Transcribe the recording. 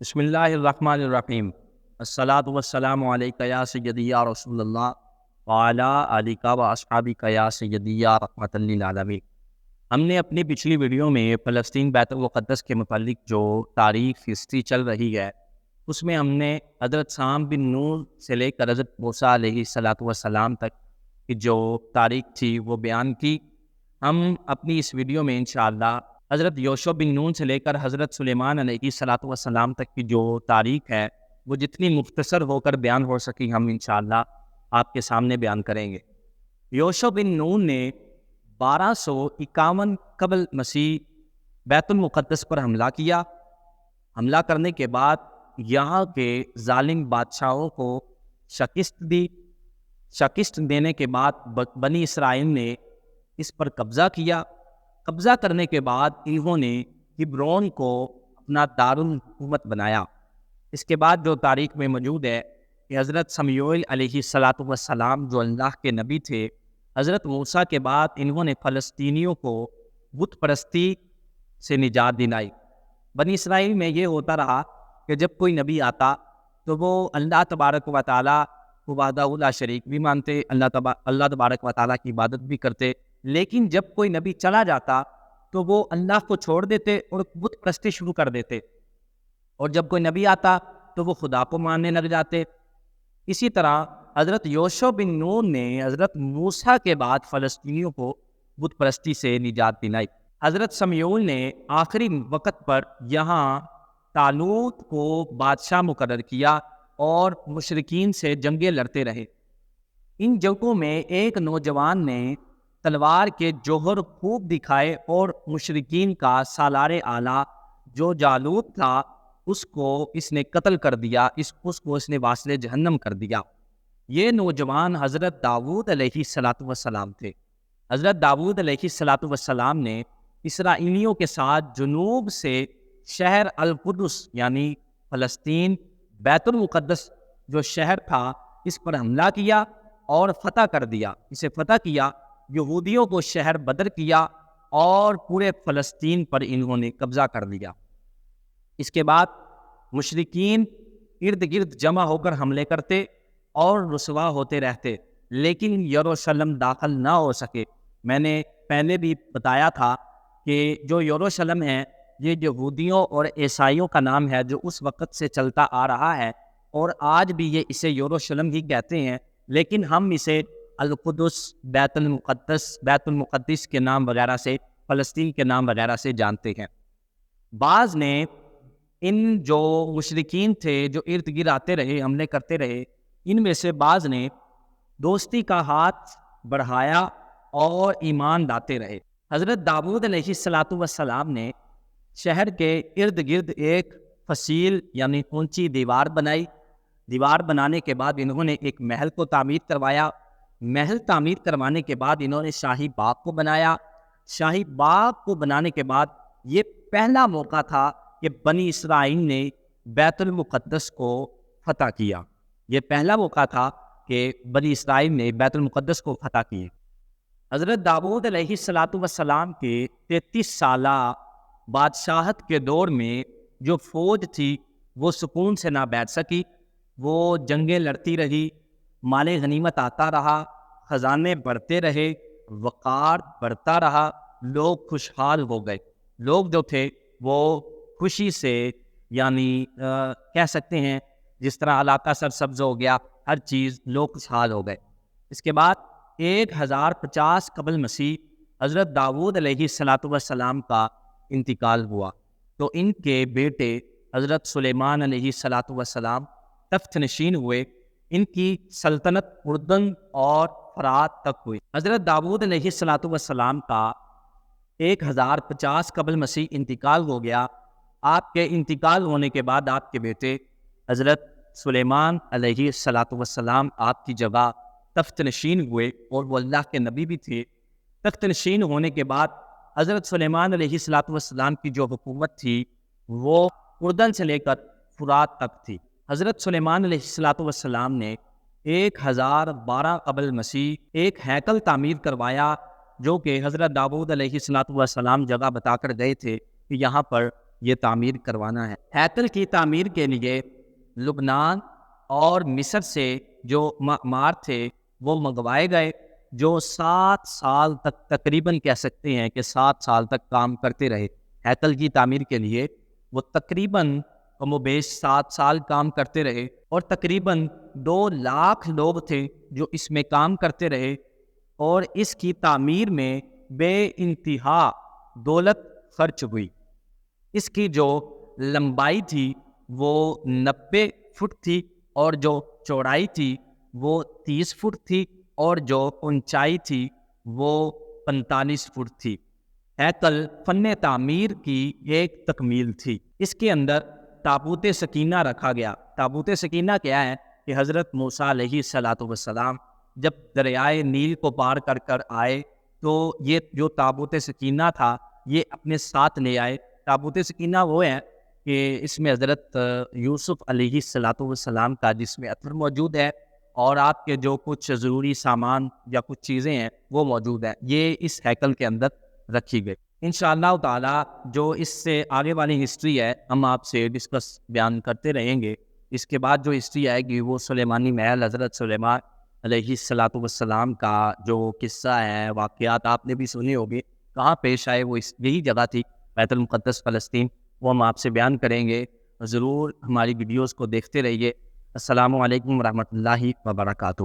بسم اللہ الرحمن الرحیم الصلاۃ والسلام علیکہ یا سیدی یا رسول اللہ وعلی آلہ و اصحابہ یا سیدی یا رحمۃ للعالمین۔ ہم نے اپنی پچھلی ویڈیو میں فلسطین بیت المقدس کے متعلق جو تاریخ ہسٹری چل رہی ہے اس میں ہم نے حضرت سام بن نون سے لے کر حضرت موسیٰ علیہ السلام تک کی جو تاریخ تھی وہ بیان کی۔ ہم اپنی اس ویڈیو میں انشاءاللہ حضرت یوشع بن نون سے لے کر حضرت سلیمان علیہ السلام تک کی جو تاریخ ہے وہ جتنی مختصر ہو کر بیان ہو سکی ہم انشاءاللہ آپ کے سامنے بیان کریں گے۔ یوشع بن نون نے 1251 قبل مسیح بیت المقدس پر حملہ کیا۔ حملہ کرنے کے بعد یہاں کے ظالم بادشاہوں کو شکست دینے کے بعد بنی اسرائیل نے اس پر قبضہ کیا۔ قبضہ کرنے کے بعد انہوں نے ہبرون کو اپنا دارالحکومت بنایا۔ اس کے بعد جو تاریخ میں موجود ہے کہ حضرت سمیعیل علیہ السلام جو اللہ کے نبی تھے، حضرت موسیٰ کے بعد انہوں نے فلسطینیوں کو بت پرستی سے نجات دلائی۔ بنی اسرائیل میں یہ ہوتا رہا کہ جب کوئی نبی آتا تو وہ اللہ تبارک و تعالیٰ کو وحدہ لا شریک بھی مانتے، اللہ تبارک و تعالیٰ کی عبادت بھی کرتے، لیکن جب کوئی نبی چلا جاتا تو وہ اللہ کو چھوڑ دیتے اور بت پرستی شروع کر دیتے، اور جب کوئی نبی آتا تو وہ خدا کو ماننے لگ جاتے۔ اسی طرح حضرت یوشع بن نون نے حضرت موسیٰ کے بعد فلسطینیوں کو بت پرستی سے نجات دلائی۔ حضرت سمیعیل نے آخری وقت پر یہاں طالوت کو بادشاہ مقرر کیا اور مشرکین سے جنگیں لڑتے رہے۔ ان جنگوں میں ایک نوجوان نے تلوار کے جوہر خوب دکھائے اور مشرکین کا سالار اعلیٰ جو جالوت تھا اس نے قتل کر دیا، اس نے واصل جہنم کر دیا۔ یہ نوجوان حضرت داؤد علیہ السلام تھے۔ حضرت داؤد علیہ السلام نے اسرائیلیوں کے ساتھ جنوب سے شہر القدس یعنی فلسطین بیت المقدس جو شہر تھا اس پر حملہ کیا اور فتح کر دیا۔ اسے فتح کیا، یہودیوں کو شہر بدر کیا اور پورے فلسطین پر انہوں نے قبضہ کر لیا۔ اس کے بعد مشرکین ارد گرد جمع ہو کر حملے کرتے اور رسوا ہوتے رہتے، لیکن یروشلم داخل نہ ہو سکے۔ میں نے پہلے بھی بتایا تھا کہ جو یروشلم ہے یہ یہودیوں اور عیسائیوں کا نام ہے جو اس وقت سے چلتا آ رہا ہے، اور آج بھی یہ اسے یروشلم ہی کہتے ہیں، لیکن ہم اسے القدس، بیت المقدس کے نام وغیرہ سے، فلسطین کے نام وغیرہ سے جانتے ہیں۔ بعض نے ان جو مشرکین تھے جو ارد گرد آتے رہے، حملے کرتے رہے، ان میں سے بعض نے دوستی کا ہاتھ بڑھایا اور ایمان لاتے رہے۔ حضرت داؤد علیہ السلام نے شہر کے ارد گرد ایک فصیل یعنی اونچی دیوار بنائی۔ دیوار بنانے کے بعد انہوں نے ایک محل کو تعمیر کروایا۔ محل تعمیر کروانے کے بعد انہوں نے شاہی باغ کو بنایا۔ شاہی باغ کو بنانے کے بعد یہ پہلا موقع تھا کہ بنی اسرائیل نے بیت المقدس کو فتح کیا۔ یہ پہلا موقع تھا کہ بنی اسرائیل نے بیت المقدس کو فتح کیا۔ حضرت داؤد علیہ السلام کے 33 سالہ بادشاہت کے دور میں جو فوج تھی وہ سکون سے نہ بیٹھ سکی، وہ جنگیں لڑتی رہی، مال غنیمت آتا رہا، خزانے بڑھتے رہے، وقار بڑھتا رہا، لوگ خوشحال ہو گئے۔ لوگ جو تھے وہ خوشی سے یعنی کہہ سکتے ہیں جس طرح علاقہ سرسبز ہو گیا، ہر چیز، لوگ خوشحال ہو گئے۔ اس کے بعد 1050 قبل مسیح حضرت داؤد علیہ السلام کا انتقال ہوا، تو ان کے بیٹے حضرت سلیمان علیہ السلام تخت نشین ہوئے۔ ان کی سلطنت اردن اور فرات تک ہوئی۔ حضرت داؤد علیہ السلام کا 1050 قبل مسیح انتقال ہو گیا۔ آپ کے انتقال ہونے کے بعد آپ کے بیٹے حضرت سلیمان علیہ السلام آپ کی جگہ تخت نشین ہوئے، اور وہ اللہ کے نبی بھی تھے۔ تخت نشین ہونے کے بعد حضرت سلیمان علیہ السلام کی جو حکومت تھی وہ اردن سے لے کر فرات تک تھی۔ حضرت سلیمان علیہ السلام نے 1012 قبل مسیح ایک ہیکل تعمیر کروایا جو کہ حضرت داؤد علیہ السلام جگہ بتا کر گئے تھے کہ یہاں پر یہ تعمیر کروانا ہے۔ ہیکل کی تعمیر کے لیے لبنان اور مصر سے جو معمار تھے وہ منگوائے گئے، جو 7 سال تک تقریباً کہہ سکتے ہیں کہ 7 سال تک کام کرتے رہے ہیکل کی تعمیر کے لیے۔ وہ تقریباً کم و بیش 7 سال کام کرتے رہے، اور تقریباً 2 لاکھ لوگ تھے جو اس میں کام کرتے رہے، اور اس کی تعمیر میں بے انتہا دولت خرچ ہوئی۔ اس کی جو لمبائی تھی وہ 90 فٹ تھی، اور جو چوڑائی تھی وہ 30 فٹ تھی، اور جو اونچائی تھی وہ 45 فٹ تھی۔ ہیکل فن تعمیر کی ایک تکمیل تھی۔ اس کے اندر تابوت سکینہ رکھا گیا۔ تابوت سکینہ کیا ہے کہ حضرت موسیٰ علیہ السلام جب دریائے نیل کو پار کر کر آئے تو یہ جو تابوت سکینہ تھا یہ اپنے ساتھ لے آئے۔ تابوت سکینہ وہ ہے کہ اس میں حضرت یوسف علیہ السلام کا جسم اطہر موجود ہے، اور آپ کے جو کچھ ضروری سامان یا کچھ چیزیں ہیں وہ موجود ہیں، یہ اس ہیکل کے اندر رکھی گئی۔ انشاءاللہ تعالی جو اس سے آگے والی ہسٹری ہے ہم آپ سے ڈسکس بیان کرتے رہیں گے۔ اس کے بعد جو ہسٹری آئے گی وہ سلیمانی محل، حضرت سلیمان علیہ السلام کا جو قصہ ہے، واقعات آپ نے بھی سنے ہوگے، کہاں پیش آئے، وہ یہی جگہ تھی بیت المقدس فلسطین، وہ ہم آپ سے بیان کریں گے۔ ضرور ہماری ویڈیوز کو دیکھتے رہیے۔ السلام علیکم ورحمۃ اللہ وبرکاتہ۔